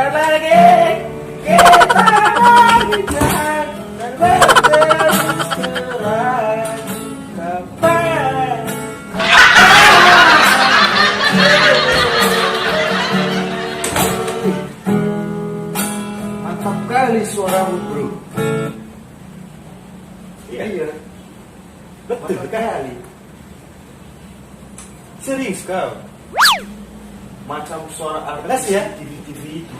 Kapan lagi kita berbicara dan berbicara? Kapan? Mantap kali suaramu, bro. Iya, betul sekali. Serius kau? Macam suara artis ya TV itu.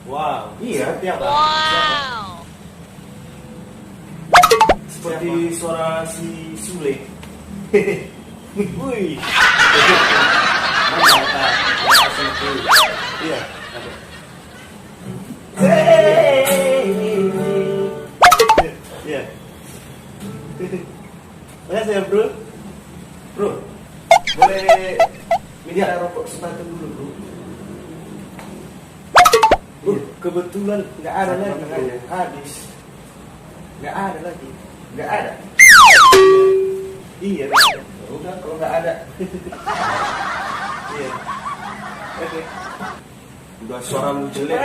Wow. Iya, tiap wow. Seperti suara si Sule. Wih. Mantap. Iya. Iya. Makasih ya, bro. Bro, boleh minta rokok sepatu dulu, bro. Bro, kebetulan nggak ada lagi, habis. Nggak ada lagi, nggak ada. Iya, udah kalau nggak ada. Iya, oke. Udah suaramu jelek,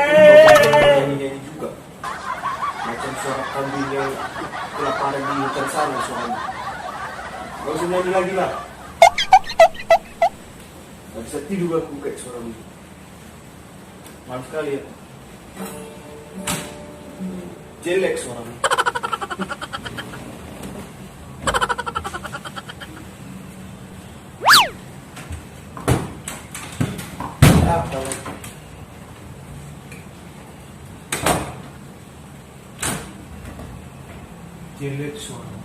nyanyi juga. Macam suara kambing yang kelaparan di hutan sana suaramu. Gak usah nyanyi lagi lah. Gak bisa tidur aku kayak suaramu. Maaf sekali ya. Jelek suaramu. Apa lagi? Jelek suaramu.